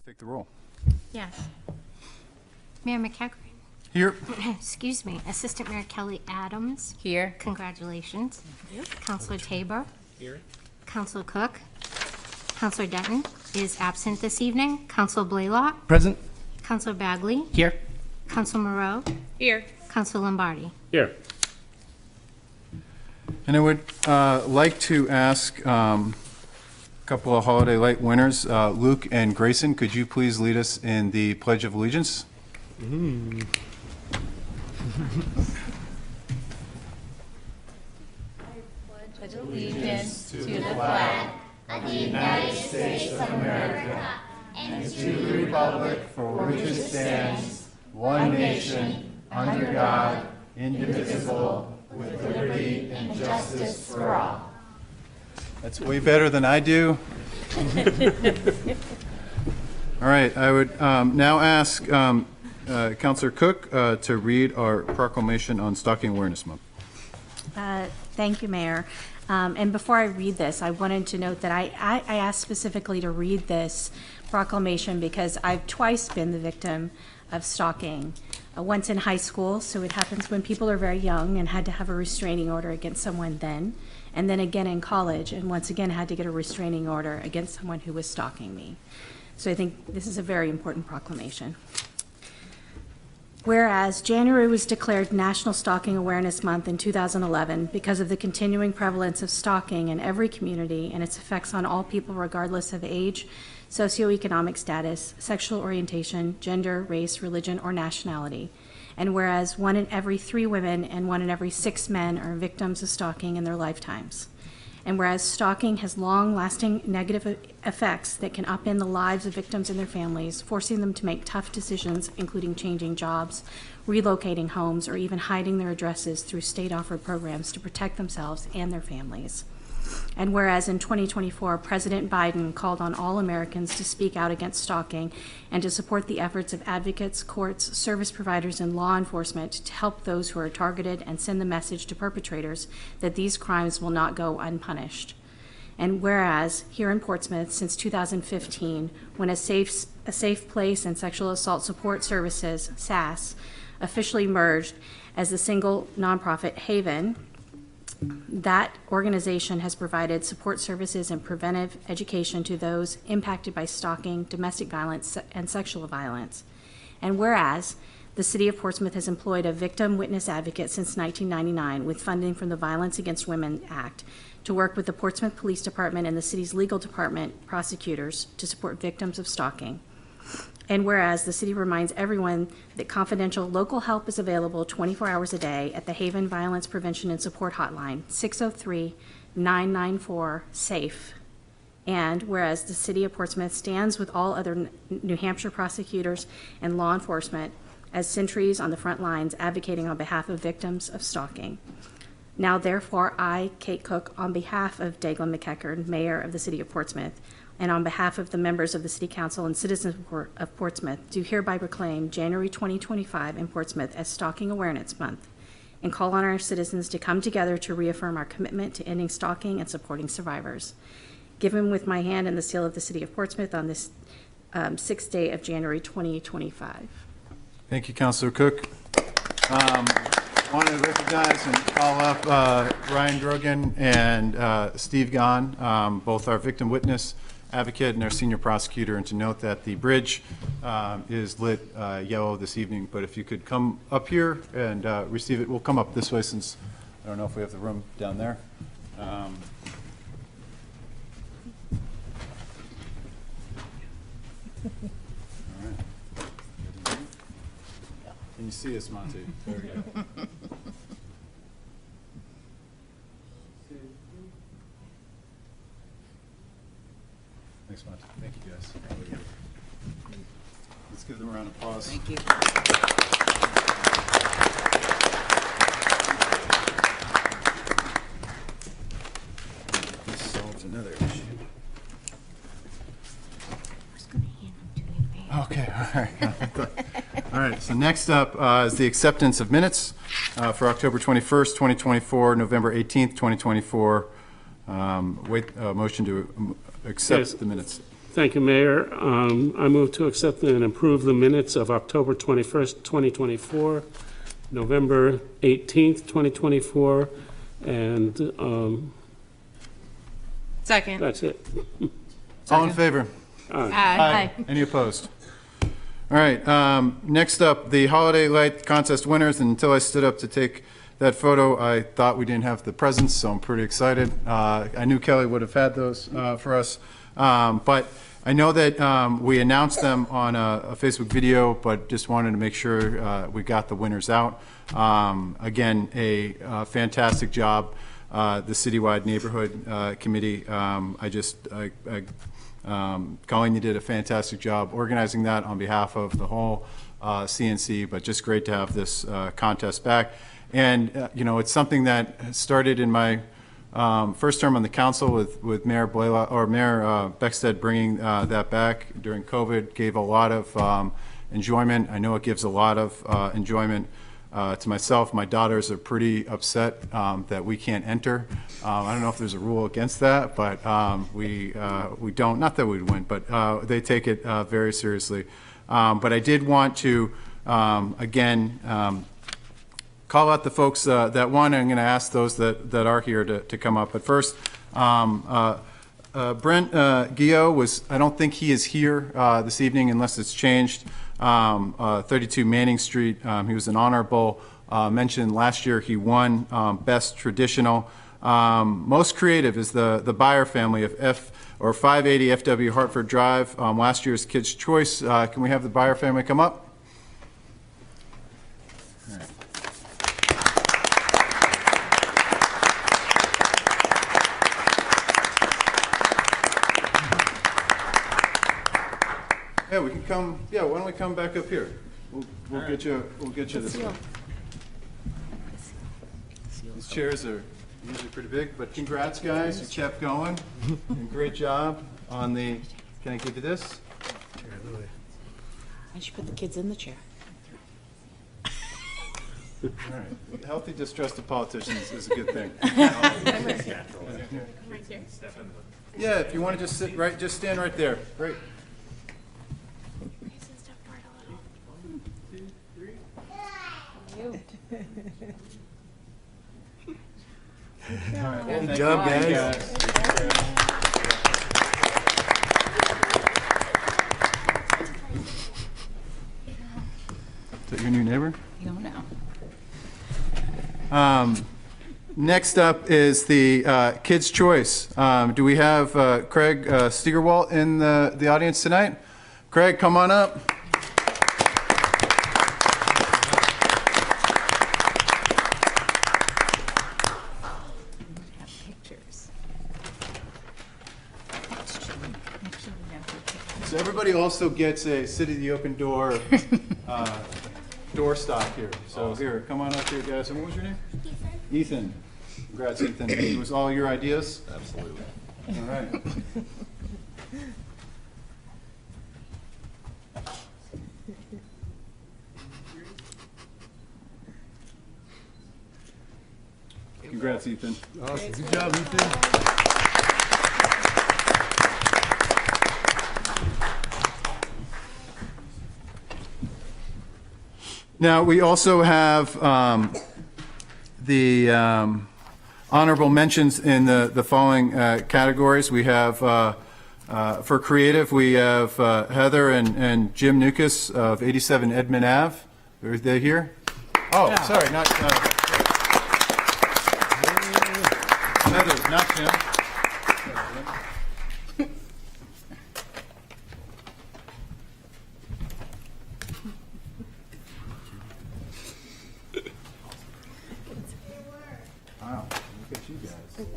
Take the roll. Yes. Mayor McEachran. Here. Excuse me. Assistant Mayor Kelly Adams. Here. Congratulations. Counselor Tabor. Here. Counselor Cook. Counselor Denton is absent this evening. Counselor Blaylock. Present. Counselor Bagley. Here. Counselor Moreau. Here. Counselor Lombardi. Here. And I would like to ask a couple of holiday light winners, Luke and Grayson, could you please lead us in the Pledge of Allegiance? Allegiance to the flag of the United States of America and to the republic for which it stands, one nation, under God, indivisible, with liberty and justice for all. That's way better than I do. All right, I would now ask Counselor Cook to read our proclamation on Stalking Awareness Month. Thank you, Mayor. And before I read this, I wanted to note that I asked specifically to read this proclamation because I've twice been the victim of stalking. Once in high school, so it happens when people are very young and had to have a restraining order against someone then, and then again in college, and once again had to get a restraining order against someone who was stalking me. So I think this is a very important proclamation. Whereas January was declared National Stalking Awareness Month in 2011 because of the continuing prevalence of stalking in every community and its effects on all people regardless of age, socioeconomic status, sexual orientation, gender, race, religion, or nationality. And whereas 1 in every 3 women and 1 in every 6 men are victims of stalking in their lifetimes. And whereas stalking has long-lasting negative effects that can upend the lives of victims and their families, forcing them to make tough decisions, including changing jobs, relocating homes, or even hiding their addresses through state-offered programs to protect themselves and their families. And whereas in 2024, President Biden called on all Americans to speak out against stalking and to support the efforts of advocates, courts, service providers, and law enforcement to help those who are targeted and send the message to perpetrators that these crimes will not go unpunished. And whereas here in Portsmouth, since 2015, when a Safe Place and Sexual Assault Support Services, SAS, officially merged as the single nonprofit Haven, that organization has provided support services and preventive education to those impacted by stalking, domestic violence, and sexual violence. And whereas the City of Portsmouth has employed a victim witness advocate since 1999 with funding from the Violence Against Women Act to work with the Portsmouth Police Department and the city's legal department prosecutors to support victims of stalking. And whereas the city reminds everyone that confidential local help is available 24 hours a day at the Haven Violence Prevention and Support Hotline, 603-994-SAFE. And whereas the city of Portsmouth stands with all other New Hampshire prosecutors and law enforcement as sentries on the front lines advocating on behalf of victims of stalking. Now, therefore, I, Kate Cook, on behalf of Daglan McEachran, Mayor of the City of Portsmouth, and on behalf of the members of the City Council and citizens of Portsmouth, do hereby proclaim January 2025 in Portsmouth as Stalking Awareness Month and call on our citizens to come together to reaffirm our commitment to ending stalking and supporting survivors. Given with my hand and the seal of the City of Portsmouth on this 6th day of January 2025. Thank you, Counselor Cook. I want to recognize and call up Ryan Drogan and Steve Gahn, both our victim witness advocate and our senior prosecutor, and to note that the bridge is lit yellow this evening, but if you could come up here and receive it. We'll come up this way since I don't know if we have the room down there. All right. Can you see us, Monty? There we go. Thanks, Monty. Thank you, guys. Let's give them a round of applause. Thank you. This solves another issue. Okay, all right. All right, so next up is the acceptance of minutes for October 21st, 2024, November 18th, 2024. Motion to accept the minutes. Thank you, Mayor. I move to accept and approve the minutes of October 21st, 2024, November 18th, 2024, and Second. that's it. All in favor? Aye. Any opposed? All right, next up, the Holiday Light Contest winners. And until I stood up to take that photo, I thought we didn't have the presents, so I'm pretty excited. I knew Kelly would have had those for us. But I know that we announced them on a Facebook video, but just wanted to make sure we got the winners out. Again, a fantastic job, the Citywide Neighborhood Committee. Colleen, you did a fantastic job organizing that on behalf of the whole CNC, but just great to have this contest back. And, you know, it's something that started in my first term on the council with Mayor Blaylock, or Mayor Beckstead bringing that back during COVID, gave a lot of enjoyment. I know it gives a lot of enjoyment to myself. My daughters are pretty upset that we can't enter. I don't know if there's a rule against that, but we don't, not that we'd win, but they take it very seriously. But I did want to, again, call out the folks that won. I'm going to ask those that are here to come up. But first, Brent Guillot was, I don't think he is here this evening unless it's changed. 32 Manning Street. He was an honorable mention last year. He won Best Traditional. Most Creative is the Buyer family of 580 FW Hartford Drive. Last year's Kids' Choice. Can we have the Buyer family come up? Yeah, we can come. Yeah, why don't we come back up here? We'll get you. We'll get you this one. These chairs are usually pretty big, but congrats, guys! You kept going. And great job on the. Can I give you this? I should put the kids in the chair. All right. Healthy distrust of politicians is a good thing. Yeah, if you want to just sit right, just stand right there. Great. Good job, guys. Is that your new neighbor? You don't know. Next up is the Kids' Choice. Do we have Craig Steigerwalt in the audience tonight? Craig, come on up. So everybody also gets a City of the Open Door door stop here. So here, come on up here, guys. And what was your name? Ethan. Congrats, Ethan. It was all your ideas? Absolutely. All right. Congrats, Ethan. Awesome. Good job, Ethan. Now, we also have the honorable mentions in the following categories. We have, for creative, we have Heather and Jim Nukas of 87 Edmund Ave. Are they here? Oh, sorry, not Heather, not Jim. Wow, look at you guys.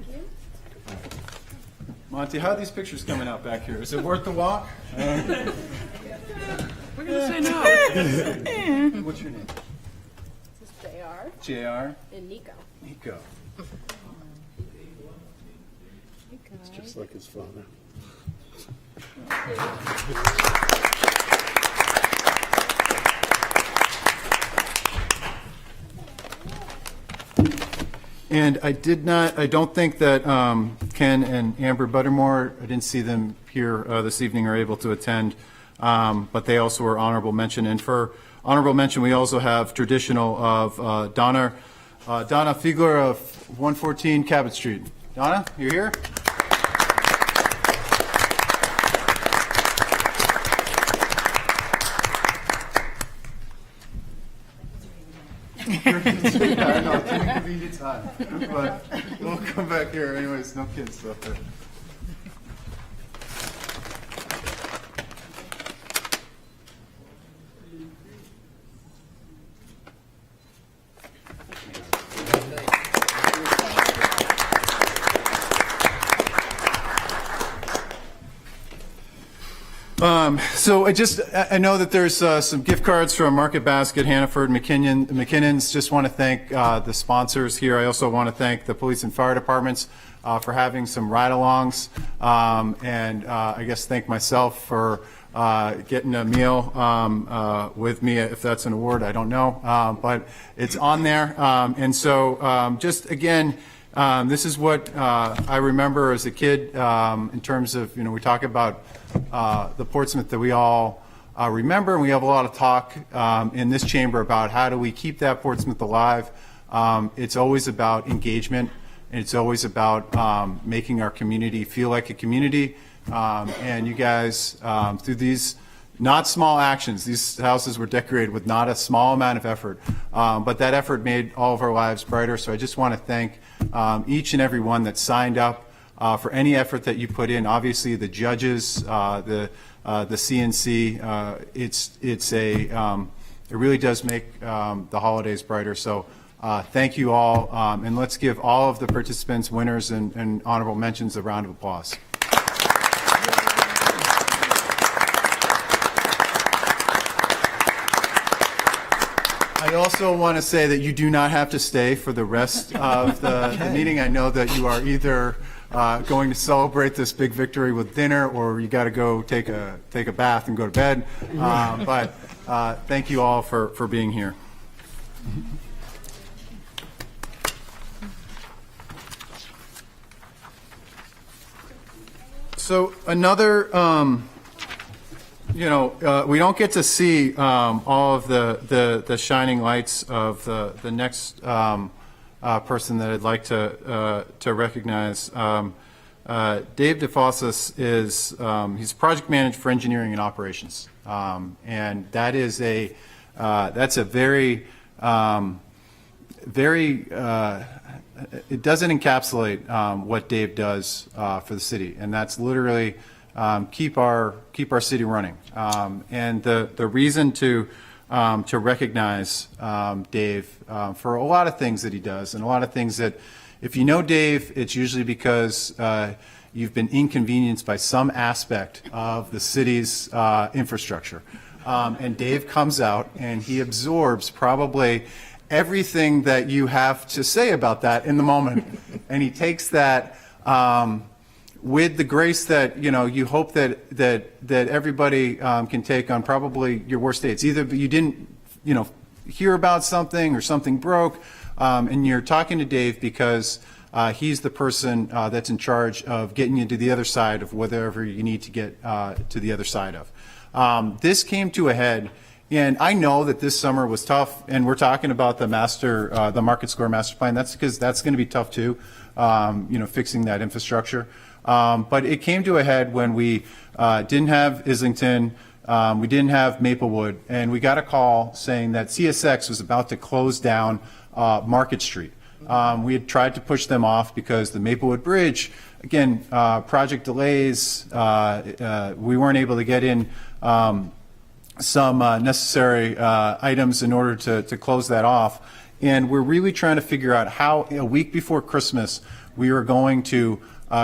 Monty, how are these pictures coming out back here? Is it worth the walk? We're gonna say no. What's your name? This is JR JR? and Nico. Nico. It's just like his father. And I don't think that Ken and Amber Buttermore, I didn't see them here this evening, are able to attend, but they also were honorable mention. And for honorable mention, we also have traditional of Donna Fiegler of 114 Cabot Street. Donna, you here? I know, it's an inconvenient time, but we'll come back here anyways, no kids stuff there. So I know that there's some gift cards from Market Basket, Hannaford, McKinnon's. Just want to thank the sponsors here. I also want to thank the police and fire departments for having some ride-alongs, and I guess thank myself for getting a meal with me, if that's an award, I don't know, but it's on there. And so just again, this is what I remember as a kid in terms of, we talk about the Portsmouth that we all remember, and we have a lot of talk in this chamber about how do we keep that Portsmouth alive. It's always about engagement, and it's always about making our community feel like a community. And you guys, through these not small actions, these houses were decorated with not a small amount of effort, but that effort made all of our lives brighter. So I just want to thank each and every one that signed up for any effort that you put in. Obviously, the judges, the CNC, it really does make the holidays brighter. So thank you all, and let's give all of the participants, winners, and honorable mentions a round of applause. I also want to say that you do not have to stay for the rest of the meeting. I know that you are either going to celebrate this big victory with dinner, or you got to go take a bath and go to bed. But thank you all for being here. So another, we don't get to see all of the shining lights of the next person that I'd like to recognize. Dave DeFossis is he's project manager for engineering and operations, and that is that's a very it doesn't encapsulate what Dave does for the city, and that's literally keep our city running. And the reason to recognize Dave for a lot of things that he does, and a lot of things that, if you know Dave, it's usually because you've been inconvenienced by some aspect of the city's infrastructure. And Dave comes out and he absorbs probably everything that you have to say about that in the moment, and he takes that with the grace that you hope that everybody can take on probably your worst days. Either you didn't hear about something, or something broke, and you're talking to Dave because he's the person that's in charge of getting you to the other side of whatever you need to get to the other side of. This came to a head. And I know that this summer was tough, and we're talking about the Market Square master plan. That's because that's going to be tough too, fixing that infrastructure. But it came to a head when we didn't have Islington, we didn't have Maplewood, and we got a call saying that CSX was about to close down Market Street. We had tried to push them off because the Maplewood Bridge, again, project delays, we weren't able to get in some necessary items in order to close that off. And we're really trying to figure out how, a week before Christmas, we are going to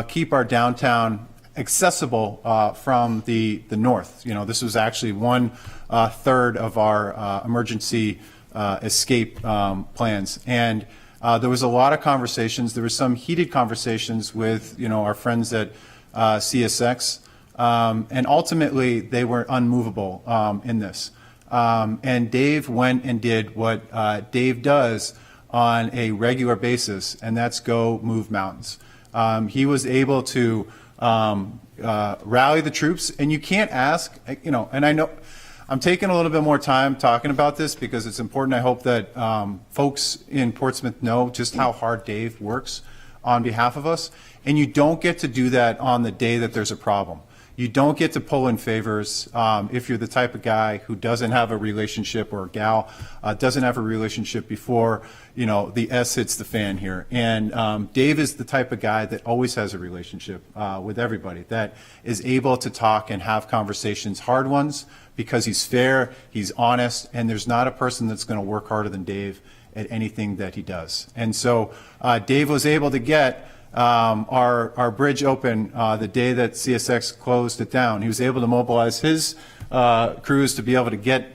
keep our downtown accessible from the north. This was actually 1/3 of our emergency escape plans. And there was a lot of conversations. There were some heated conversations with our friends at CSX. And ultimately, they were unmovable in this. And Dave went and did what Dave does on a regular basis, and that's go move mountains. He was able to rally the troops, and you can't ask, and I know I'm taking a little bit more time talking about this because it's important. I hope that folks in Portsmouth know just how hard Dave works on behalf of us, and you don't get to do that on the day that there's a problem. You don't get to pull in favors if you're the type of guy who doesn't have a relationship, or gal doesn't have a relationship before the S hits the fan here. And Dave is the type of guy that always has a relationship with everybody, that is able to talk and have conversations, hard ones, because he's fair, he's honest, and there's not a person that's going to work harder than Dave at anything that he does. And so Dave was able to get our bridge open the day that CSX closed it down. He was able to mobilize his crews to be able to get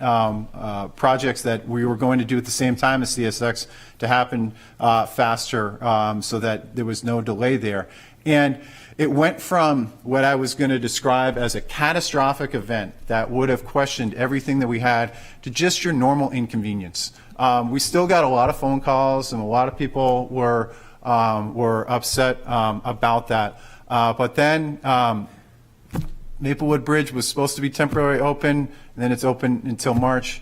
projects that we were going to do at the same time as CSX to happen faster, so that there was no delay there. And it went from what I was going to describe as a catastrophic event that would have questioned everything that we had to just your normal inconvenience. We still got a lot of phone calls, and a lot of people were upset about that. But then Maplewood Bridge was supposed to be temporarily open, and then it's open until March.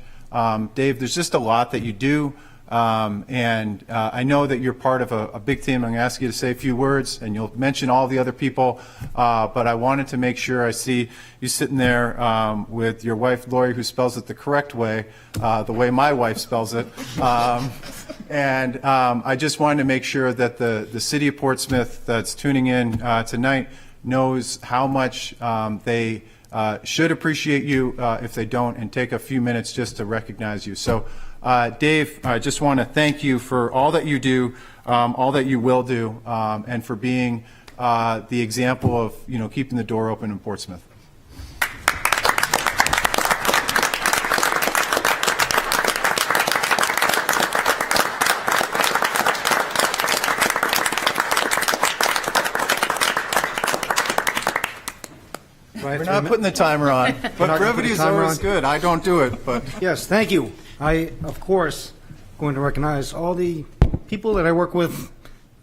Dave, there's just a lot that you do, and I know that you're part of a big team. I'm going to ask you to say a few words, and you'll mention all the other people, but I wanted to make sure I see you sitting there with your wife, Lori, who spells it the correct way, the way my wife spells it. And I just wanted to make sure that the city of Portsmouth that's tuning in tonight knows how much they should appreciate you if they don't, and take a few minutes just to recognize you. So, Dave, I just want to thank you for all that you do, all that you will do, and for being the example of keeping the door open in Portsmouth. We're not putting the timer on, but brevity is always good. I don't do it, but. Yes, thank you. I, of course, going to recognize all the people that I work with,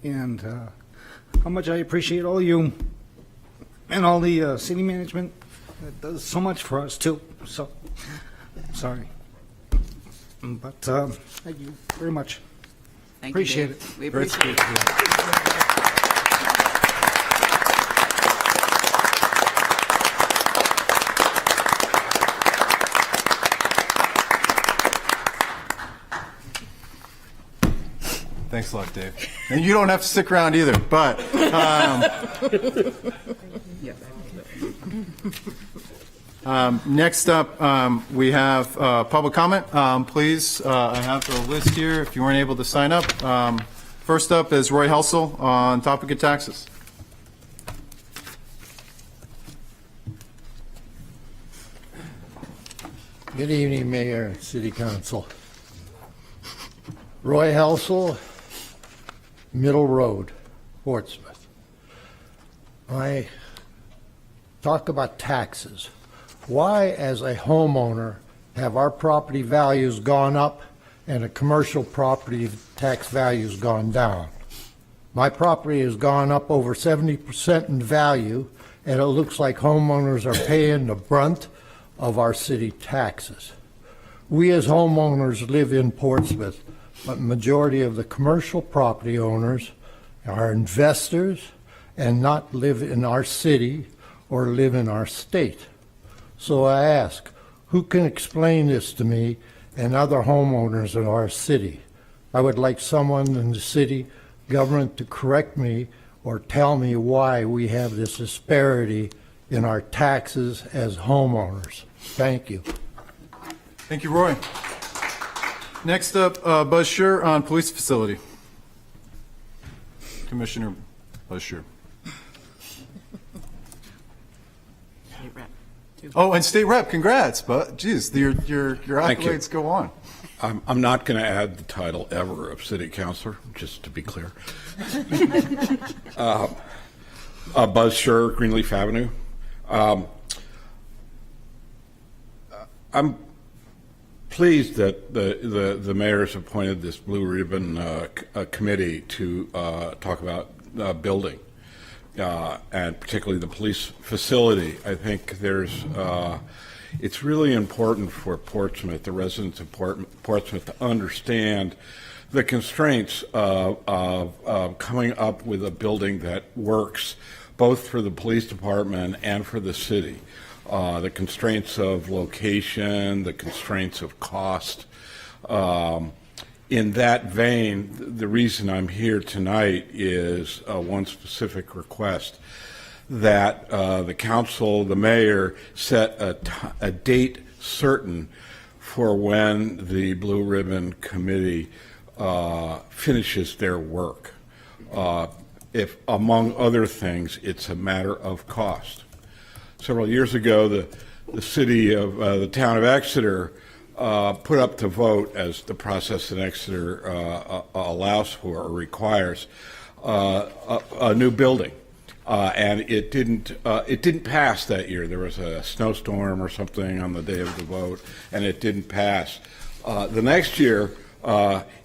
and how much I appreciate all you and all the city management that does so much for us too. So, sorry, but thank you very much. Thank Appreciate you, Dave. it. We appreciate it. Thanks a lot, Dave. And you don't have to stick around either, but next up, we have public comment. Please, I have the list here if you weren't able to sign up. First up is Roy Helsel on topic of taxes. Good evening, Mayor and City Council. Roy Helsel, Middle Road, Portsmouth. I talk about taxes. Why, as a homeowner, have our property values gone up and a commercial property tax values gone down? My property has gone up over 70% in value, and it looks like homeowners are paying the brunt of our city taxes. We as homeowners live in Portsmouth, but majority of the commercial property owners are investors and not live in our city or live in our state. So I ask, who can explain this to me and other homeowners in our city? I would like someone in the city government to correct me or tell me why we have this disparity in our taxes as homeowners. Thank you. Thank you, Roy. Next up, Buzz Scher on police facility. Commissioner Buzz Scher. State rep, too. Oh, and state rep, congrats, but geez, your accolades go on. I'm not going to add the title ever of city councilor, just to be clear. Buzz Scher, Greenleaf Avenue. I'm pleased that the mayor's appointed this Blue Ribbon committee to talk about building, and particularly the police facility. I think it's really important for Portsmouth, the residents of Portsmouth, to understand the constraints of coming up with a building that works both for the police department and for the city. The constraints of location, the constraints of cost. In that vein, the reason I'm here tonight is one specific request, that the council, the mayor, set a date certain for when the Blue Ribbon Committee finishes their work. If, among other things, it's a matter of cost. Several years ago, the city of the town of Exeter put up to vote, as the process in Exeter allows for or requires, a new building, and it didn't pass that year. There was a snowstorm or something on the day of the vote, and it didn't pass. The next year,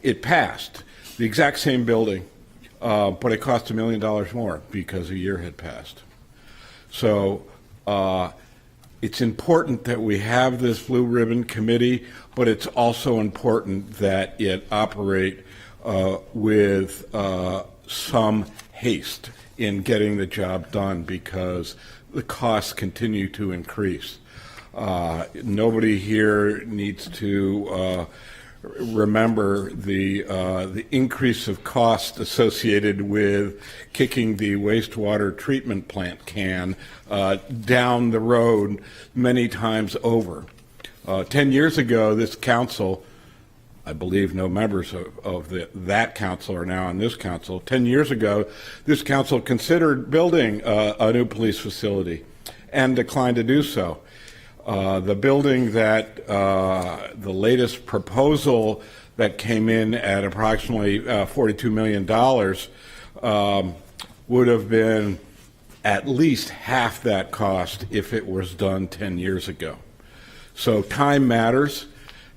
it passed, the exact same building, but it cost $1 million more because a year had passed. So it's important that we have this Blue Ribbon Committee, but it's also important that it operate with some haste in getting the job done, because the costs continue to increase. Nobody here needs to remember the increase of cost associated with kicking the wastewater treatment plant can down the road many times over. 10 years ago, this council, I believe no members of that council are now on this council. 10 years ago, this council considered building a new police facility and declined to do so. The building that the latest proposal that came in at approximately $42 million would have been at least half that cost if it was done 10 years ago. So time matters,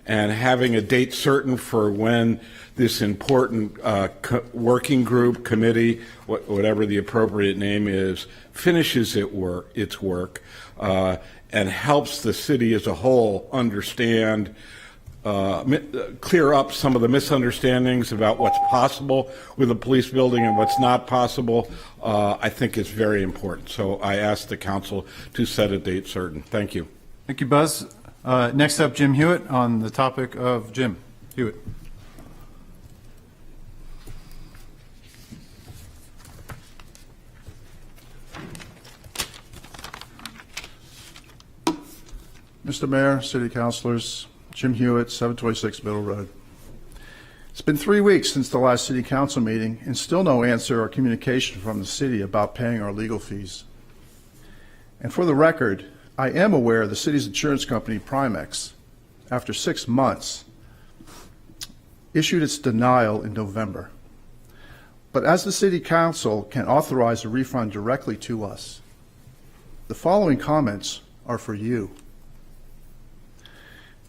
and having a date certain for when this important working group, committee, whatever the appropriate name is, finishes its work, and helps the city as a whole understand, clear up some of the misunderstandings about what's possible with a police building and what's not possible, I think is very important. So I ask the council to set a date certain. Thank you. Thank you, Buzz. Next up, Jim Hewitt on the topic of Jim Hewitt. Mr. Mayor, City Councilors, Jim Hewitt, 726 Middle Road. It's been 3 weeks since the last City Council meeting, and still no answer or communication from the city about paying our legal fees. And for the record, I am aware the city's insurance company, Primex, after 6 months, issued its denial in November. But as the City Council can authorize a refund directly to us, the following comments are for you.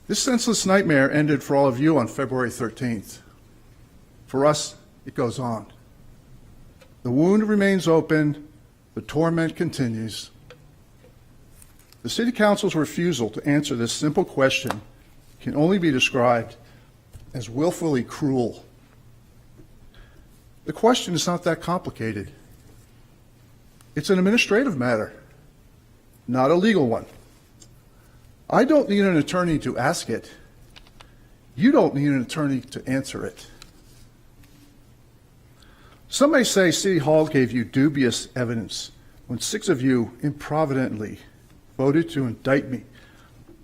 This senseless nightmare ended for all of you on February 13th. For us, it goes on. The wound remains open, the torment continues. The City Council's refusal to answer this simple question can only be described as willfully cruel. The question is not that complicated. It's an administrative matter, not a legal one. I don't need an attorney to ask it. You don't need an attorney to answer it. Some may say City Hall gave you dubious evidence when 6 of you improvidently voted to indict me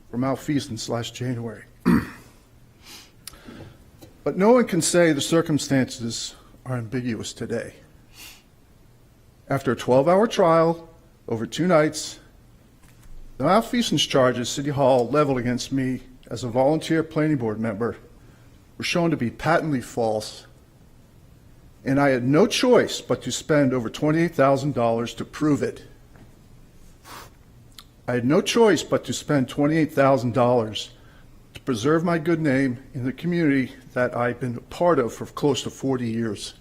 for malfeasance last January. But no one can say the circumstances are ambiguous today. After a 12-hour trial over 2 nights, the malfeasance charges City Hall leveled against me as a volunteer planning board member were shown to be patently false, and I had no choice but to spend over $28,000 to prove it. I had no choice but to spend $28,000 to preserve my good name in the community that I've been a part of for close to 40 years.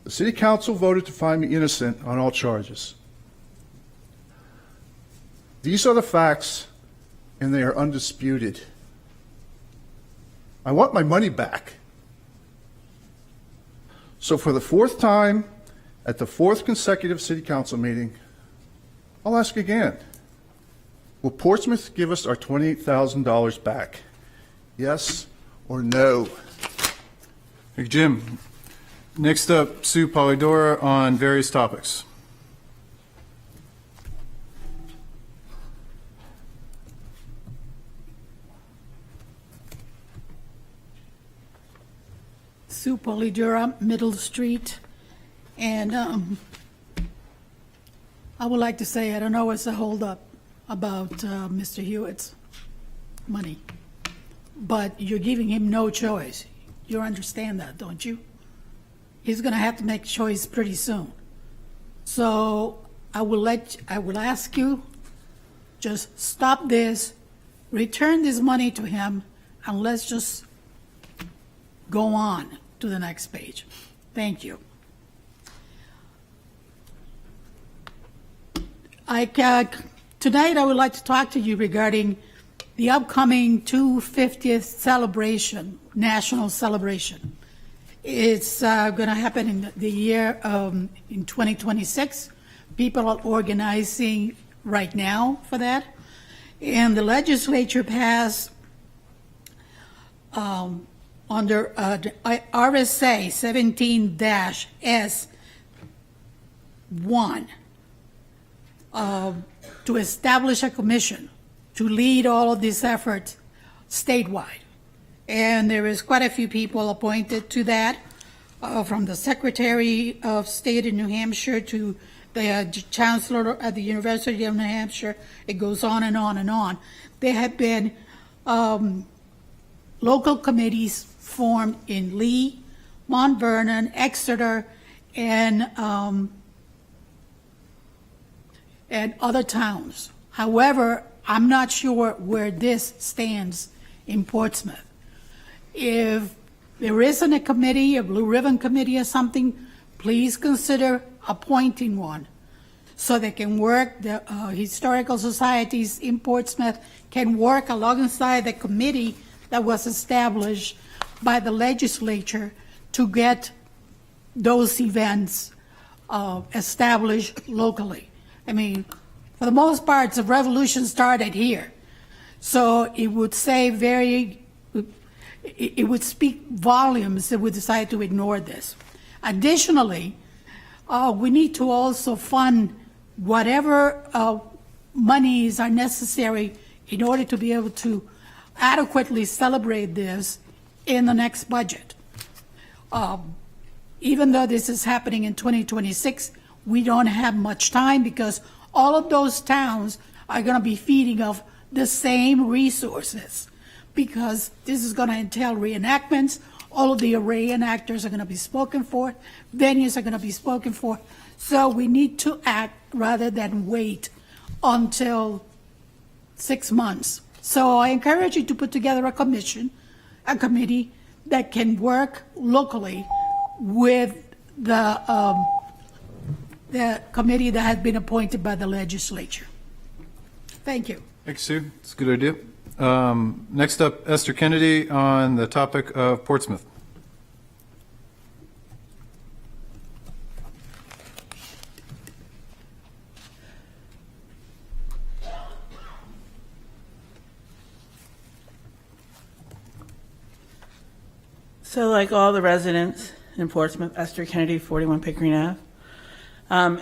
The City Council voted to find me innocent on all charges. These are the facts, and they are undisputed. I want my money back. So for the fourth time, at the fourth consecutive City Council meeting, I'll ask again. Will Portsmouth give us our $28,000 back? Yes or no? Thank you, Jim. Next up, Sue Polidora on various topics. Sue Polidora, Middle Street. And I would like to say, I don't know what's the holdup about Mr. Hewitt's money, but you're giving him no choice. You understand that, don't you? He's going to have to make a choice pretty soon. So I will ask you, just stop this, return this money to him, and let's just go on to the next page. Thank you. Tonight I would like to talk to you regarding the upcoming 250th celebration, national celebration. It's going to happen in the year in 2026. People are organizing right now for that. And the legislature passed under RSA 17-S1 to establish a commission to lead all of these efforts statewide. And there is quite a few people appointed to that, from the Secretary of State in New Hampshire to the Chancellor at the University of New Hampshire. It goes on and on and on. There have been local committees formed in Lee, Mount Vernon, Exeter, and other towns. However, I'm not sure where this stands in Portsmouth. If there isn't a committee, a Blue Ribbon Committee or something, please consider appointing one so they can work. The historical societies in Portsmouth can work alongside the committee that was established by the legislature to get those events established locally. I mean, for the most part, the revolution started here. So it would say it would speak volumes if we decide to ignore this. Additionally, we need to also fund whatever monies are necessary in order to be able to adequately celebrate this in the next budget. Even though this is happening in 2026, we don't have much time because all of those towns are going to be feeding off the same resources, because this is going to entail reenactments. All of the reenactors are going to be spoken for. Venues are going to be spoken for. So we need to act rather than wait until 6 months. So I encourage you to put together a committee that can work locally with the committee that has been appointed by the legislature. Thank you. Thanks, Sue. It's a good idea. Next up, Esther Kennedy on the topic of Portsmouth. So like all the residents in Portsmouth, Esther Kennedy, 41 Pickering Ave.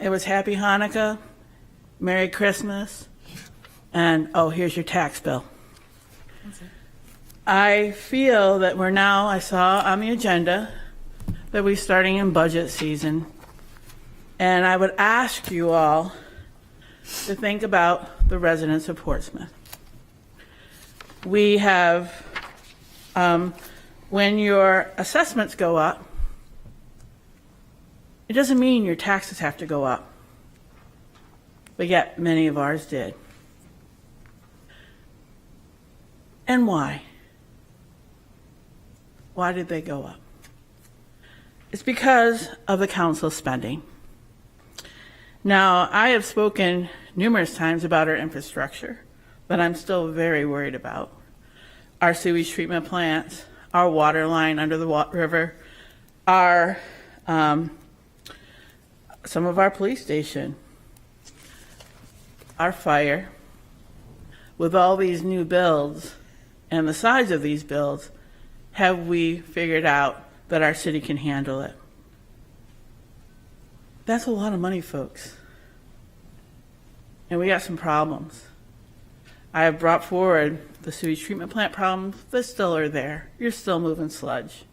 It was Happy Hanukkah, Merry Christmas, and oh, here's your tax bill. I feel that I saw on the agenda that we're starting in budget season, and I would ask you all to think about the residents of Portsmouth. We have, when your assessments go up, it doesn't mean your taxes have to go up, but yet many of ours did. And why? Why did they go up? It's because of the council spending. Now, I have spoken numerous times about our infrastructure, but I'm still very worried about our sewage treatment plants, our water line under the river, our some of our police station, our fire. With all these new builds and the size of these builds, have we figured out that our city can handle it? That's a lot of money, folks. And we got some problems. I have brought forward the sewage treatment plant problems that still are there. You're still moving sludge.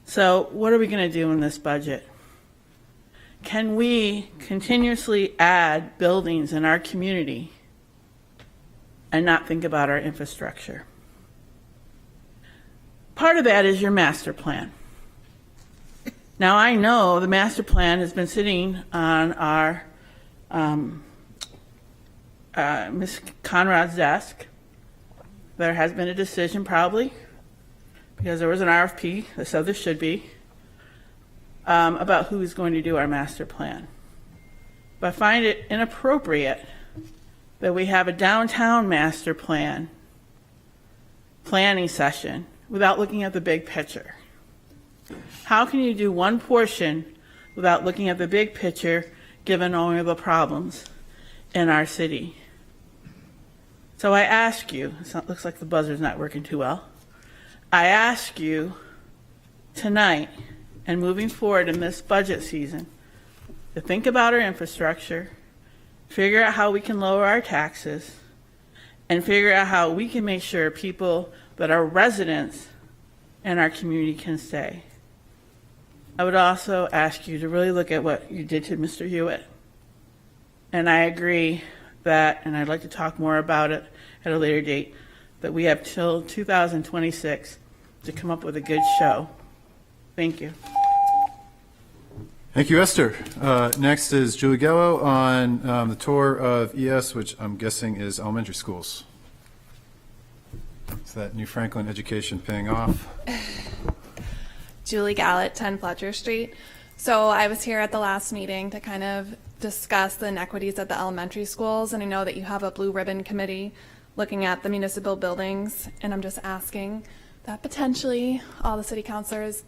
So what are we going to do in this budget? Can we continuously add buildings in our community and not think about our infrastructure? Part of that is your master plan. Now, I know the master plan has been sitting on our Ms. Conrad's desk. There has been a decision, probably, because there was an RFP that said there should be, about who is going to do our master plan. But I find it inappropriate that we have a downtown master plan planning session without looking at the big picture. How can you do one portion without looking at the big picture, given all of the problems in our city? So I ask you, it looks like the buzzer's not working too well. I ask you tonight and moving forward in this budget season to think about our infrastructure, figure out how we can lower our taxes, and figure out how we can make sure people that are residents in our community can stay. I would also ask you to really look at what you did to Mr. Hewitt. And I agree that, and I'd like to talk more about it at a later date, that we have till 2026 to come up with a good show. Thank you. Thank you, Esther. Next is Julie Gallo on the tour of ES, which I'm guessing is elementary schools. Is that New Franklin education paying off? Julie Gallett, 10 Fletcher Street. So I was here at the last meeting to kind of discuss the inequities at the elementary schools, and I know that you have a blue ribbon committee looking at the municipal buildings, and I'm just asking that potentially all the city councilors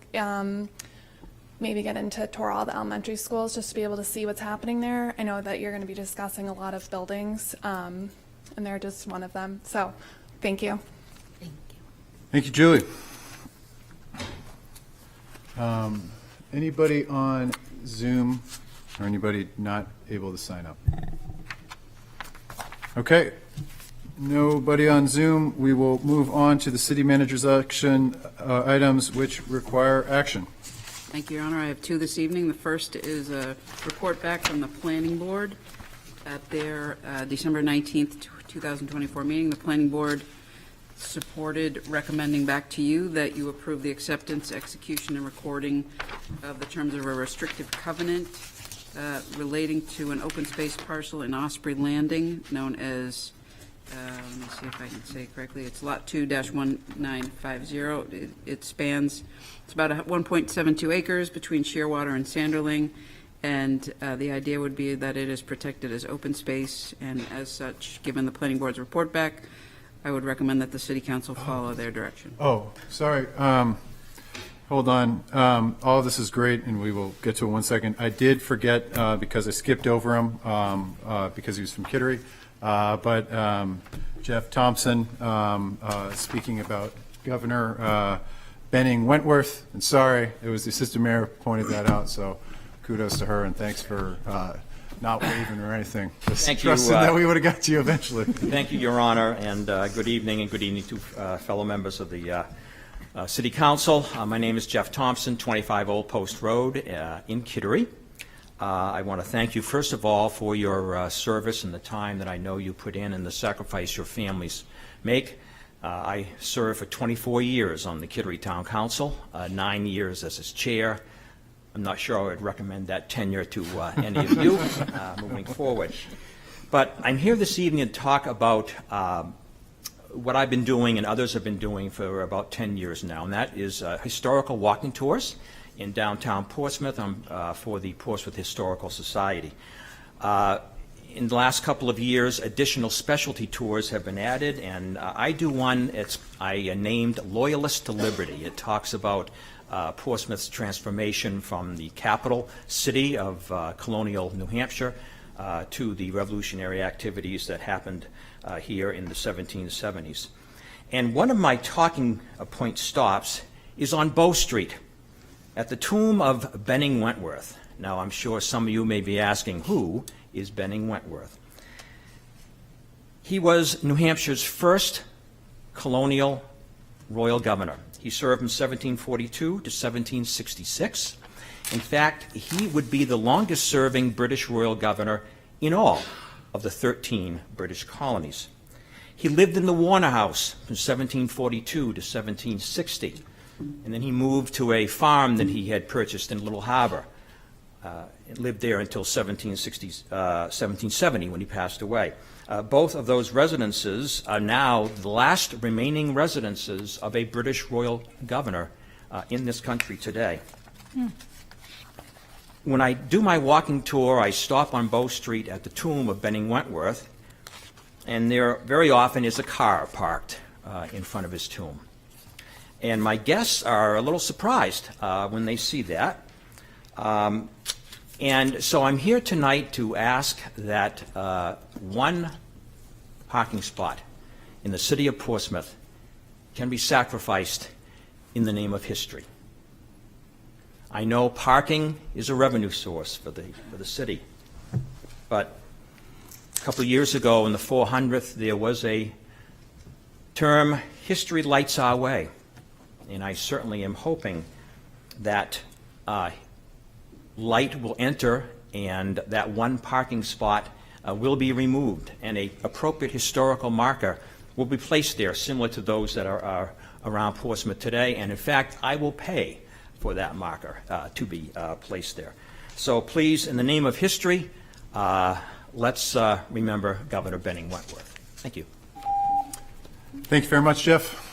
maybe get into tour all the elementary schools just to be able to see what's happening there. I know that you're going to be discussing a lot of buildings, and they're just one of them. So thank you. Thank you, Julie. Anybody on Zoom or anybody not able to sign up? Okay. Nobody on Zoom. We will move on to the city manager's action items which require action. Thank you, Your Honor. I have two this evening. The first is a report back from the Planning Board at their December 19th, 2024 meeting. The Planning Board supported recommending back to you that you approve the acceptance, execution, and recording of the terms of a restrictive covenant relating to an open space parcel in Osprey Landing known as, let me see if I can say it correctly, it's Lot 2-1950. It spans, it's about 1.72 acres between Shearwater and Sanderling, and the idea would be that it is protected as open space, and as such, given the Planning Board's report back, I would recommend that the City Council follow their direction. Oh, sorry. Hold on. All of this is great, and we will get to it in 1 second. I did forget, because I skipped over him, because he was from Kittery, but Jeff Thompson, speaking about Governor Benning Wentworth, and sorry, it was the assistant mayor who pointed that out, so kudos to her, and thanks for not waving or anything. Just Thank you. Trusting that we would have got to you eventually. Thank you, Your Honor, and good evening to fellow members of the City Council. My name is Jeff Thompson, 25 Old Post Road in Kittery. I want to thank you, first of all, for your service and the time that I know you put in and the sacrifice your families make. I served for 24 years on the Kittery Town Council, 9 years as its chair. I'm not sure I would recommend that tenure to any of you moving forward. But I'm here this evening to talk about what I've been doing and others have been doing for about 10 years now, and that is historical walking tours in downtown Portsmouth for the Portsmouth Historical Society. In the last couple of years, additional specialty tours have been added, and I do one I named Loyalist to Liberty. It talks about Portsmouth's transformation from the capital city of colonial New Hampshire to the revolutionary activities that happened here in the 1770s. And one of my talking point stops is on Bow Street at the tomb of Benning Wentworth. Now, I'm sure some of you may be asking, who is Benning Wentworth? He was New Hampshire's first colonial royal governor. He served from 1742 to 1766. In fact, he would be the longest-serving British royal governor in all of the 13 British colonies. He lived in the Warner House from 1742 to 1760, and then he moved to a farm that he had purchased in Little Harbor. And lived there until 1770 when he passed away. Both of those residences are now the last remaining residences of a British royal governor in this country today. When I do my walking tour, I stop on Bow Street at the tomb of Benning Wentworth, and there very often is a car parked in front of his tomb. And my guests are a little surprised when they see that. And so I'm here tonight to ask that one parking spot in the city of Portsmouth can be sacrificed in the name of history. I know parking is a revenue source for the city, but a couple of years ago in the 400th, there was a term, history lights our way, and I certainly am hoping that light will enter and that one parking spot will be removed and an appropriate historical marker will be placed there, similar to those that are around Portsmouth today. And in fact, I will pay for that marker to be placed there. So please, in the name of history, let's remember Governor Benning Wentworth. Thank you. Thank you very much, Jeff.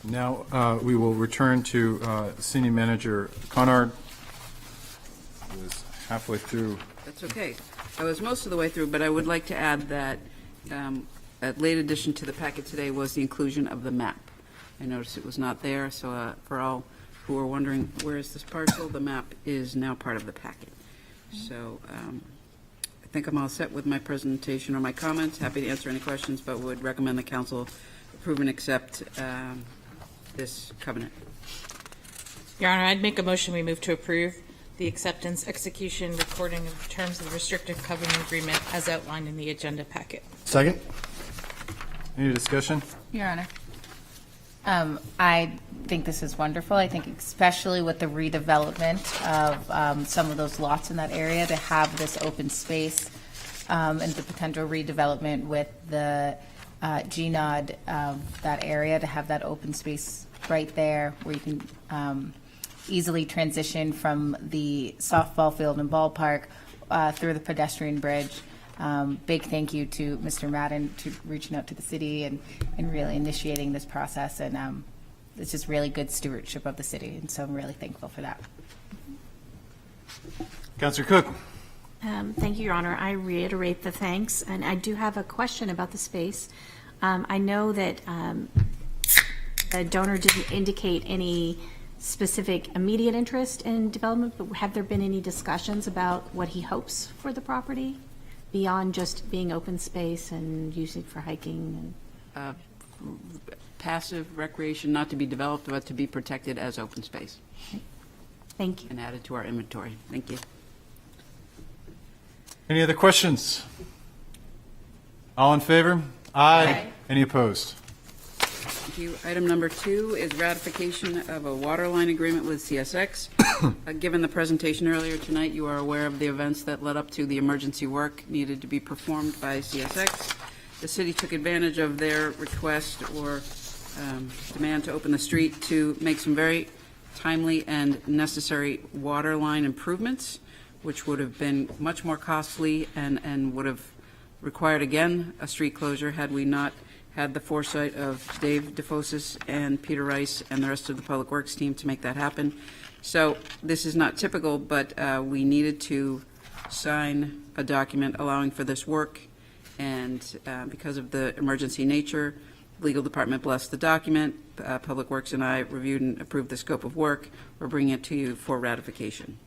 Now we will return to Senior Manager Conard, who is halfway through. That's okay. I was most of the way through, but I would like to add that a late addition to the packet today was the inclusion of the map. I noticed it was not there, so for all who are wondering where is this parcel, the map is now part of the packet. So I think I'm all set with my presentation or my comments. Happy to answer any questions, but would recommend the council approve and accept this covenant. Your Honor, I'd make a motion we move to approve the acceptance, execution, recording of terms of the restrictive covenant agreement as outlined in the agenda packet. Second. Any discussion? Your Honor. I think this is wonderful. I think especially with the redevelopment of some of those lots in that area, to have this open space and the potential redevelopment with the GNOD of that area, to have that open space right there where you can easily transition from the softball field and ballpark through the pedestrian bridge. Big thank you to Mr. Madden to reaching out to the city and really initiating this process, and it's just really good stewardship of the city, and so I'm really thankful for that. Councilor Cook. Thank you, Your Honor. I reiterate the thanks, and I do have a question about the space. I know that the donor didn't indicate any specific immediate interest in development, but have there been any discussions about what he hopes for the property beyond just being open space and using it for hiking? And Passive recreation, not to be developed, but to be protected as open space. Thank you. And added to our inventory. Thank you. Any other questions? All in favor? Aye. Any opposed? Thank you. Item number 2 is ratification of a water line agreement with CSX. Given the presentation earlier tonight, you are aware of the events that led up to the emergency work needed to be performed by CSX. The city took advantage of their request or demand to open the street to make some very timely and necessary water line improvements, which would have been much more costly and would have required again a street closure had we not had the foresight of Dave DeFosis and Peter Rice and the rest of the Public Works team to make that happen. So this is not typical, but we needed to sign a document allowing for this work, and because of the emergency nature, the legal department blessed the document. Public Works and I reviewed and approved the scope of work. We're bringing it to you for ratification.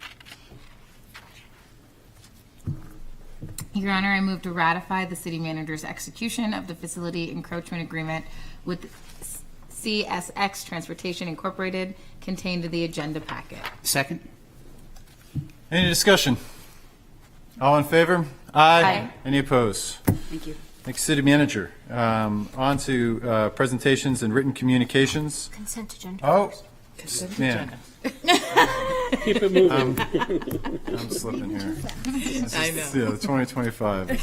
Your Honor, I move to ratify the city manager's execution of the facility encroachment agreement with CSX Transportation Incorporated contained in the agenda packet. Second. Any discussion? All in favor? Aye. Any opposed? Thank you. Thank you, City Manager. On to presentations and written communications. Consent agenda. Oh, man, Keep it moving. I'm slipping here. I know. Yeah, the 2025.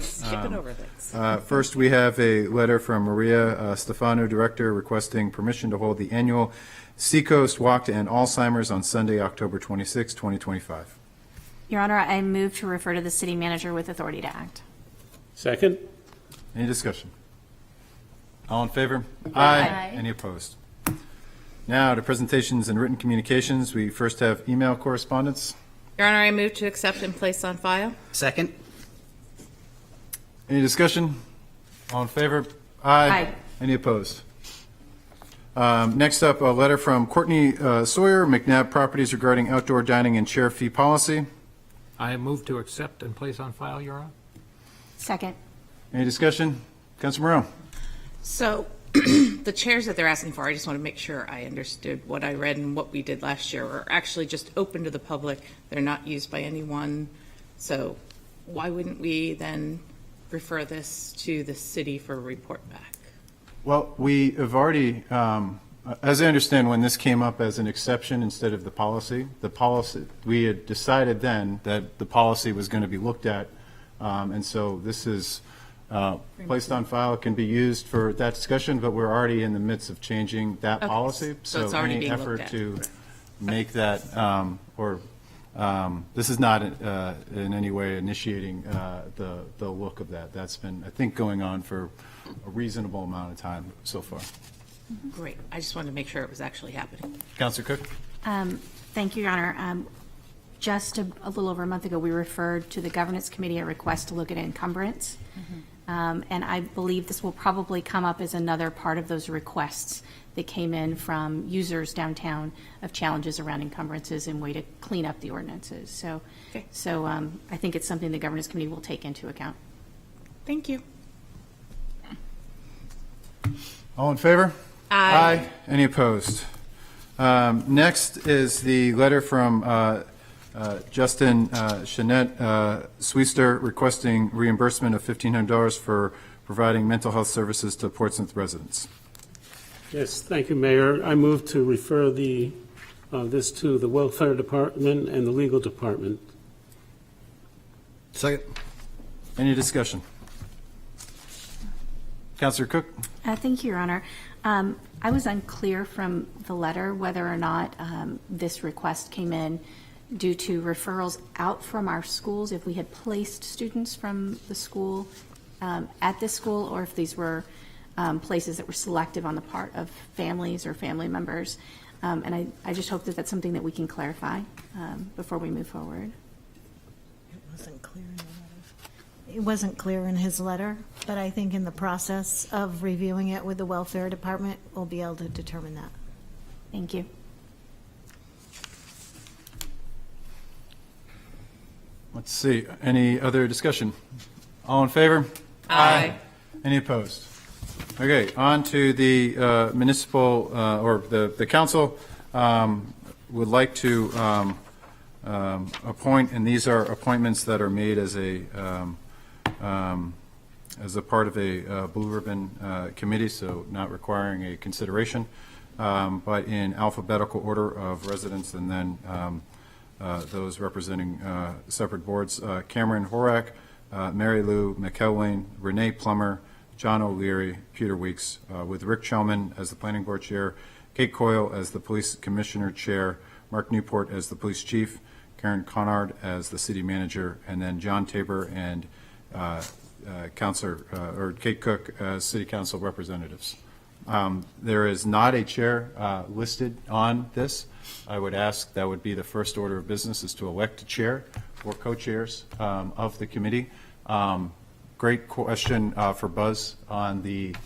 Skipping over things. First, we have a letter from Maria Stefano, Director, requesting permission to hold the annual Seacoast Walk to End Alzheimer's on Sunday, October 26, 2025. Your Honor, I move to refer to the city manager with authority to act. Second? Any discussion? All in favor? Aye. Any opposed? Now to presentations and written communications. We first have email correspondence. Your Honor, I move to accept and place on file. Second. Any discussion? All in favor? Aye. Any opposed? Next up, a letter from Courtney Sawyer, McNabb Properties, regarding outdoor dining and chair fee policy. I move to accept and place on file, Your Honor. Second. Any discussion? Councilor Morrow. So the chairs that they're asking for, I just want to make sure I understood what I read and what we did last year are actually just open to the public. They're not used by anyone. So why wouldn't we then refer this to the city for a report back? Well, we have already, as I understand, when this came up as an exception instead of the policy, we had decided then that the policy was going to be looked at. And so this is placed on file, can be used for that discussion, but we're already in the midst of changing that Okay. policy. So it's already any being effort looked at. to make that, this is not in any way initiating the look of that. That's been, I think, going on for a reasonable amount of time so far. Great. I just wanted to make sure it was actually happening. Councilor Cook? Thank you, Your Honor. Just a little over a month ago, we referred to the Governance Committee a request to look at encumbrance. And I believe this will probably come up as another part of those requests that came in from users downtown of challenges around encumbrances and way to clean up the ordinances. So, Okay. I think it's something the Governance Committee will take into account. Thank you. All in favor? Aye. Any opposed? Next is the letter from Justin Chanette Swiester, requesting reimbursement of $1,500 for providing mental health services to Portsmouth residents. Yes, thank you, Mayor. I move to refer this to the Welfare Department and the Legal Department. Second. Any discussion? Councilor Cook? Thank you, Your Honor. I was unclear from the letter whether or not this request came in due to referrals out from our schools, if we had placed students from the school at this school, or if these were places that were selective on the part of families or family members. And I just hope that that's something that we can clarify before we move forward. It wasn't clear in his letter, but I think in the process of reviewing it with the Welfare Department, we'll be able to determine that. Thank you. Let's see, any other discussion? All in favor? Aye. Any opposed? Okay, on to the municipal, or the council would like to appoint, and these are appointments that are made as a part of a Blue Ribbon committee, so not requiring a consideration, but in alphabetical order of residents, and then those representing separate boards. Cameron Horak, Mary Lou McElwain, Renee Plummer, John O'Leary, Peter Weeks, with Rick Chelman as the Planning Board Chair, Kate Coyle as the Police Commissioner Chair, Mark Newport as the Police Chief, Karen Conard as the city manager, and then John Tabor and or Kate Cook as city council representatives. There is not a chair listed on this. I would ask, that would be the first order of business, is to elect a chair or co-chairs of the committee. Great question for Buzz on the,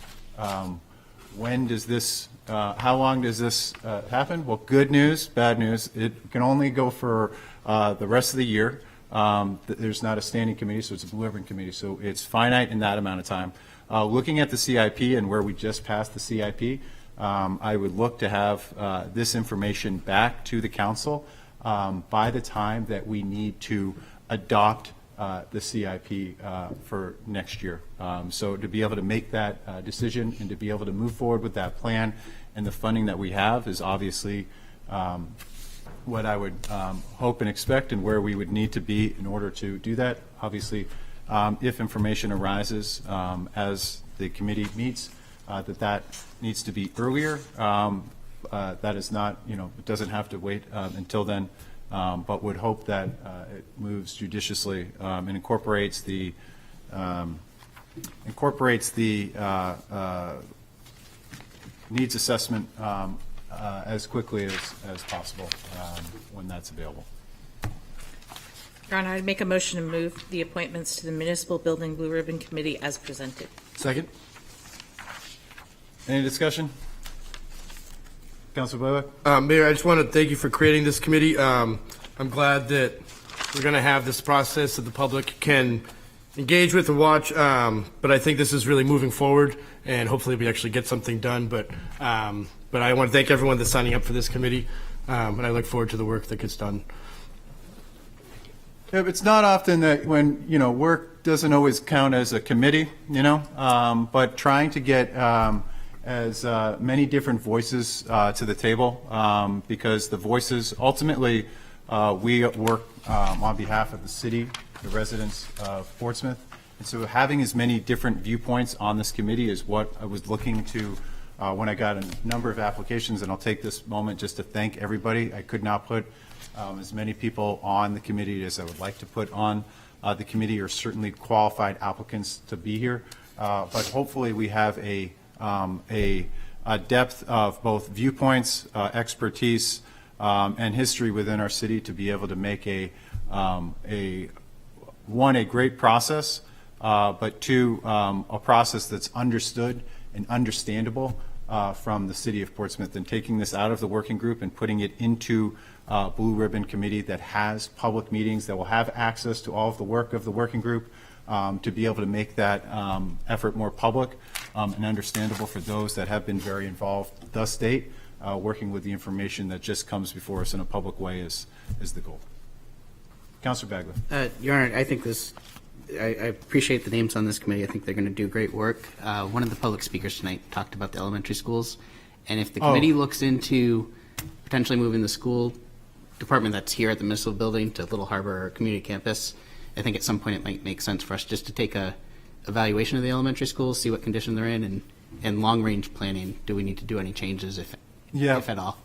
when does this, how long does this happen? Well, good news, bad news. It can only go for the rest of the year. There's not a standing committee, so it's a blue ribbon committee, so it's finite in that amount of time. Looking at the CIP and where we just passed the CIP, I would look to have this information back to the council by the time that we need to adopt the CIP for next year. So to be able to make that decision and to be able to move forward with that plan and the funding that we have is obviously what I would hope and expect, and where we would need to be in order to do that. Obviously, if information arises as the committee meets, that needs to be earlier. That is not, it doesn't have to wait until then, but would hope that it moves judiciously and incorporates the needs assessment as quickly as possible when that's available. Your Honor, I'd make a motion to move the appointments to the Municipal Building Blue Ribbon Committee as presented. Second. Any discussion? Councilor Blaylock? Mayor, I just want to thank you for creating this committee. I'm glad that we're going to have this process that the public can engage with and watch, but I think this is really moving forward, and hopefully we actually get something done. But I want to thank everyone that's signing up for this committee, and I look forward to the work that gets done. Yeah, it's not often that when, work doesn't always count as a committee, but trying to get as many different voices to the table, because the voices, ultimately, we work on behalf of the city, the residents of Portsmouth. And so having as many different viewpoints on this committee is what I was looking to when I got a number of applications, and I'll take this moment just to thank everybody. I could not put as many people on the committee as I would like to put on the committee, or certainly qualified applicants to be here. But hopefully we have a depth of both viewpoints, expertise, and history within our city to be able to make a great process, but two, a process that's understood and understandable from the city of Portsmouth, and taking this out of the working group and putting it into Blue Ribbon Committee that has public meetings, that will have access to all of the work of the working group, to be able to make that effort more public and understandable for those that have been very involved. Thus state, working with the information that just comes before us in a public way is the goal. Councilor Bagley. Your Honor, I think I appreciate the names on this committee. I think they're going to do great work. One of the public speakers tonight talked about the elementary schools, and if the committee looks into potentially moving the school department that's here at the municipal building to Little Harbor or community campus, I think at some point it might make sense for us just to take a evaluation of the elementary schools, see what condition they're in, and long-range planning. Do we need to do any changes, if at all?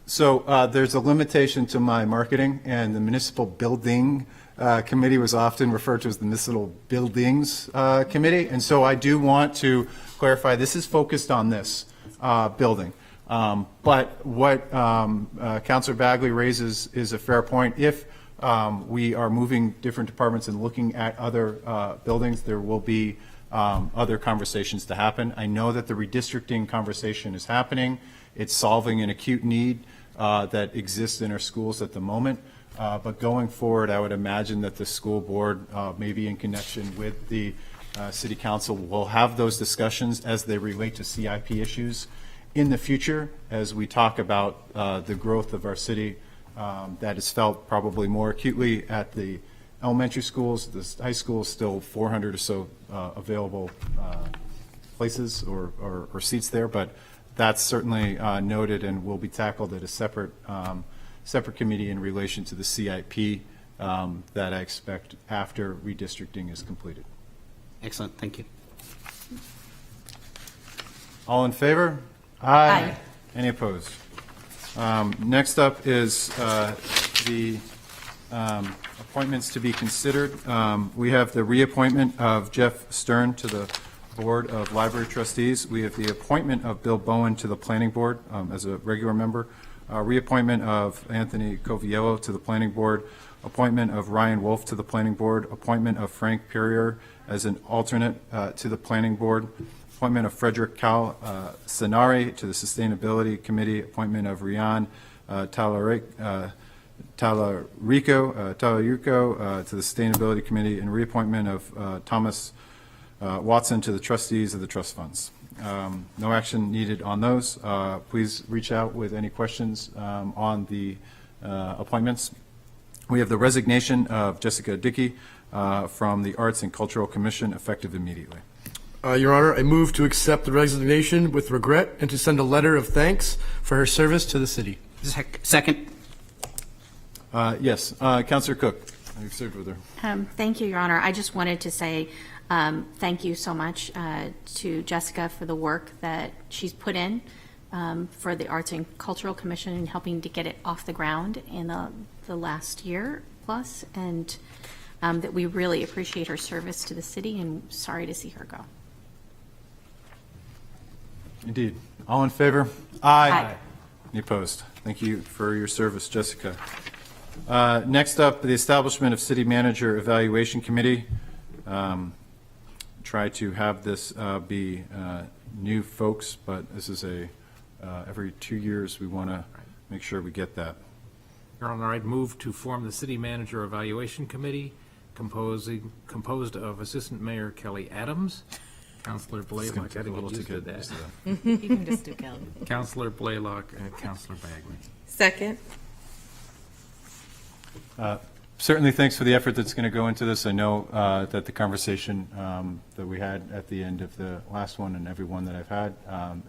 So there's a limitation to my marketing, and the municipal building committee was often referred to as the municipal buildings committee. And so I do want to clarify, this is focused on this building. But what Councilor Bagley raises is a fair point. If we are moving different departments and looking at other buildings, there will be other conversations to happen. I know that the redistricting conversation is happening. It's solving an acute need that exists in our schools at the moment. But going forward, I would imagine that the school board, maybe in connection with the city council, will have those discussions as they relate to CIP issues in the future, as we talk about the growth of our city that is felt probably more acutely at the elementary schools. The high school is still 400 or so available places or seats there, but that's certainly noted and will be tackled at a separate committee in relation to the CIP that I expect after redistricting is completed. Excellent, thank you. All in favor? Aye. Any opposed? Next up is the Appointments to be considered. We have the reappointment of Jeff Stern to the Board of Library Trustees. We have the appointment of Bill Bowen to the Planning Board as a regular member. Reappointment of Anthony Coviello to the Planning Board. Appointment of Ryan Wolf to the Planning Board. Appointment of Frank Perrier as an alternate to the Planning Board. Appointment of Frederick Sanari to the Sustainability Committee. Appointment of Rian Talarico to the Sustainability Committee, and reappointment of Thomas Watson to the Trustees of the Trust Funds. No action needed on those. Please reach out with any questions on the appointments. We have the resignation of Jessica Dickey from the Arts and Cultural Commission, effective immediately. Your Honor, I move to accept the resignation with regret and to send a letter of thanks for her service to the city. Second. Yes, Councilor Cook. You've served with her. Thank you, Your Honor. I just wanted to say thank you so much to Jessica for the work that she's put in for the Arts and Cultural Commission and helping to get it off the ground in the last year plus, and that we really appreciate her service to the city, and sorry to see her go. Indeed. All in favor? Aye. Any opposed? Thank you for your service, Jessica. Next up, the establishment of City Manager Evaluation Committee. Try to have this be new folks, but this is every 2 years we want to make sure we get that. Your Honor, I'd move to form the City Manager Evaluation Committee composed of Assistant Mayor Kelly Adams, Councilor Blaylock, I think you just did that. You can just do Kelly. Councilor Blaylock and Councilor Bagley. Second. Certainly, thanks for the effort that's going to go into this. I know that the conversation that we had at the end of the last one and every one that I've had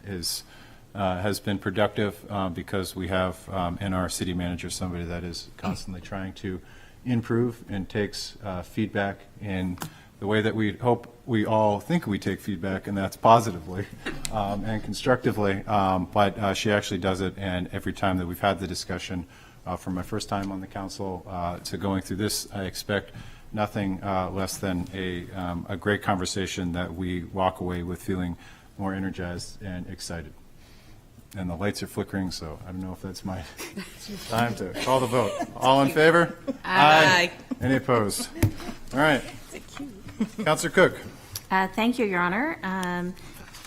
has been productive because we have in our city manager somebody that is constantly trying to improve and takes feedback in the way that we hope we all think we take feedback, and that's positively and constructively. But she actually does it, and every time that we've had the discussion, from my first time on the council to going through this, I expect nothing less than a great conversation that we walk away with feeling more energized and excited. And the lights are flickering, so I don't know if that's my time to call the vote. All in favor? Aye. Any opposed? All right. Councilor Cook. Thank you, Your Honor.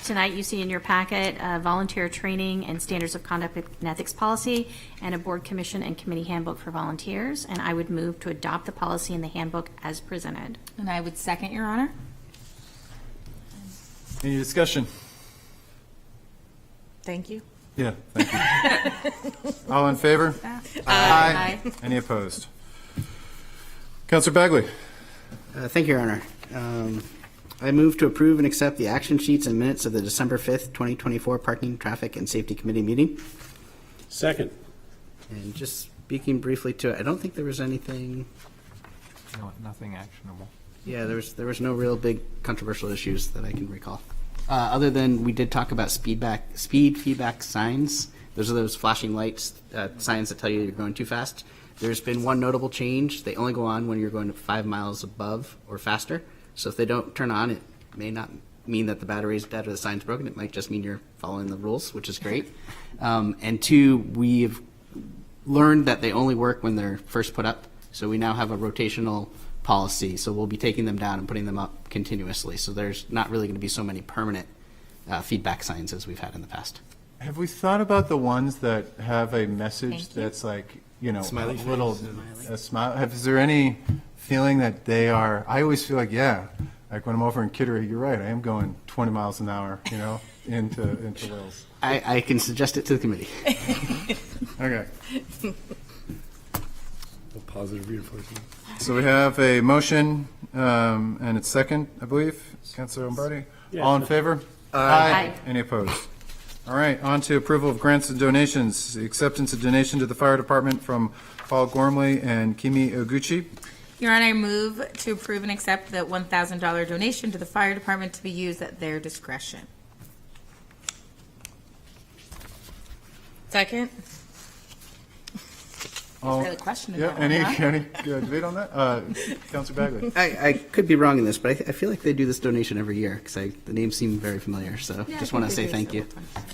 Tonight, you see in your packet volunteer training and standards of conduct and ethics policy and a board commission and committee handbook for volunteers. And I would move to adopt the policy and the handbook as presented. And I would second, Your Honor. Any discussion? Thank you. Yeah, thank you. All in favor? Aye. Any opposed? Councilor Bagley. Thank you, Your Honor. I move to approve and accept the action sheets and minutes of the December 5th, 2024 Parking, Traffic, and Safety Committee meeting. Second. And just speaking briefly to it, I don't think there was anything. No, nothing actionable. Yeah, there was no real big controversial issues that I can recall. Other than we did talk about speed feedback signs. Those are those flashing lights, signs that tell you you're going too fast. There's been one notable change. They only go on when you're going to 5 miles above or faster. So if they don't turn on, it may not mean that the battery is dead or the sign's broken. It might just mean you're following the rules, which is great. And two, we've learned that they only work when they're first put up. So we now have a rotational policy. So we'll be taking them down and putting them up continuously. So there's not really going to be so many permanent feedback signs as we've had in the past. Have we thought about the ones that have a message that's like, you know, Smiley a little face. a smile? Is there any feeling that they are? I always feel like, yeah, like when I'm over in Kittery, you're right. I am going 20 miles an hour, you know, into Wales. I can suggest it to the committee. Okay. Positive reinforcement. So we have a motion, and it's second, I believe. Councilor Lombardi? Yeah. All in favor? Aye. Any opposed? All right, on to approval of grants and donations. The acceptance of donation to the fire department from Paul Gormley and Kimi Oguchi. Your Honor, I move to approve and accept the $1,000 donation to the fire department to be used at their discretion. Second. Really questioning Yeah, that one, huh? any debate on that? Counselor Bagley? I could be wrong in this, but I feel like they do this donation every year because the names seem very familiar. So Yeah, I just want to think say they do thank you. several times.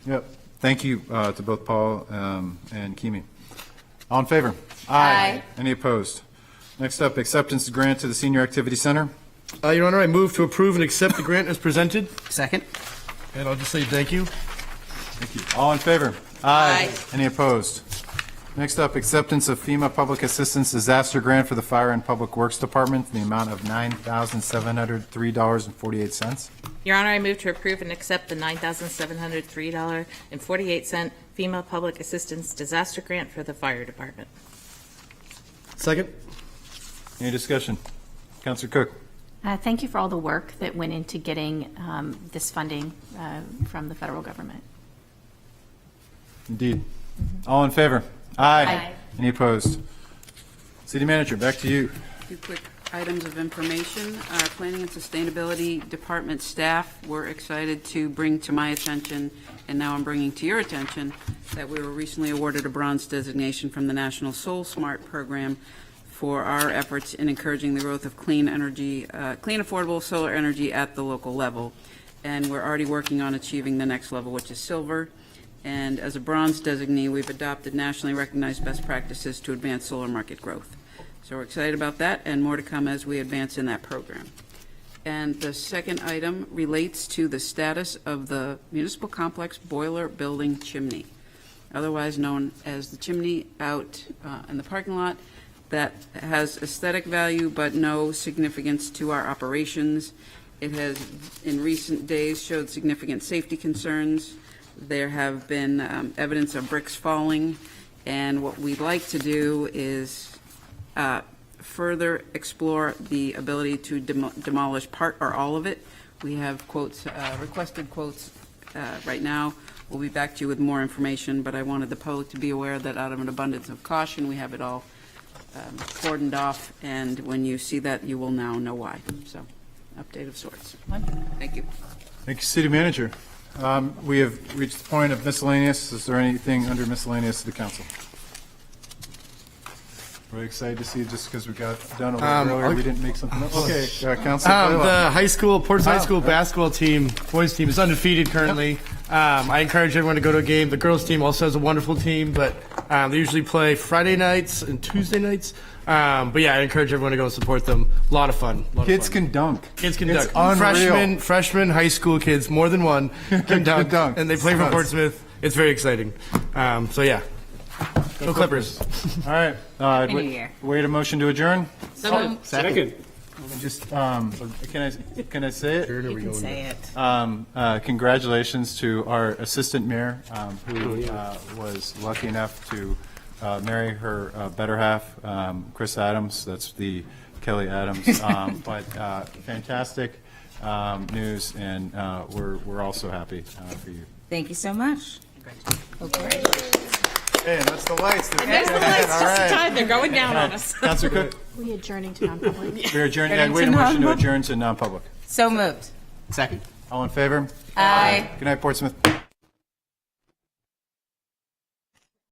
Yep. Thank you to both Paul and Kimi. All in favor? Aye. Any opposed? Next up, acceptance grant to the Senior Activity Center. Your Honor, I move to approve and accept the grant as presented, Second. and I'll just say thank you. Thank you. All in favor? Aye. Any opposed? Next up, acceptance of FEMA Public Assistance Disaster Grant for the Fire and Public Works Department in the amount of $9,703.48. Your Honor, I move to approve and accept the $9,703.48 FEMA Public Assistance Disaster Grant for the Fire Department. Second. Any discussion? Counselor Cook? Thank you for all the work that went into getting this funding from the federal government. Indeed. All in favor? Aye. Any opposed? City Manager, back to you. Two quick items of information. Our Planning and Sustainability Department staff were excited to bring to my attention, and now I'm bringing to your attention, that we were recently awarded a bronze designation from the National Soul Smart program for our efforts in encouraging the growth of clean energy, clean, affordable solar energy at the local level. And we're already working on achieving the next level, which is silver. And as a bronze designee, we've adopted nationally recognized best practices to advance solar market growth. So we're excited about that, and more to come as we advance in that program. And the second item relates to the status of the municipal complex boiler building chimney, otherwise known as the chimney out in the parking lot, that has aesthetic value but no significance to our operations. It has, in recent days, showed significant safety concerns. There have been evidence of bricks falling, and what we'd like to do is further explore the ability to demolish part or all of it. We have quotes, requested quotes right now. We'll be back to you with more information, but I wanted the public to be aware that out of an abundance of caution, we have it all cordoned off, and when you see that, you will now know why. So, update of sorts. Thank you. Thank you, City Manager. We have reached the point of miscellaneous. Is there anything under miscellaneous to the council? We're excited to see, just because we got done a little earlier, we didn't make something up. Okay, Councilor Blaylock. The high school, Portsmouth High School basketball team, boys team, is undefeated currently. I encourage everyone to go to a game. The girls team also has a wonderful team, but they usually play Friday nights and Tuesday nights. But yeah, I encourage everyone to go and support them. A lot of fun. Kids can dunk. Kids can It's dunk. unreal. Freshman high school kids, more than one, can dunk. And they play for Portsmouth. It's very exciting. So yeah. Go Clippers. All right. Happy New Year. Wait a motion to adjourn. So Second. Just, can I say it? You can say it. Congratulations to our assistant mayor, who was lucky enough to marry her better half, Chris Adams. That's the Kelly Adams. But fantastic news, and we're also happy for you. Thank you so much. Okay. Hey, and that's the lights. There's the lights, just in time. They're going down on us. Councilor Cook, We adjourning to non-public? we're adjourning. And wait a motion to adjourn to non-public. So moved. Second. All in favor? Aye. Good night, Portsmouth.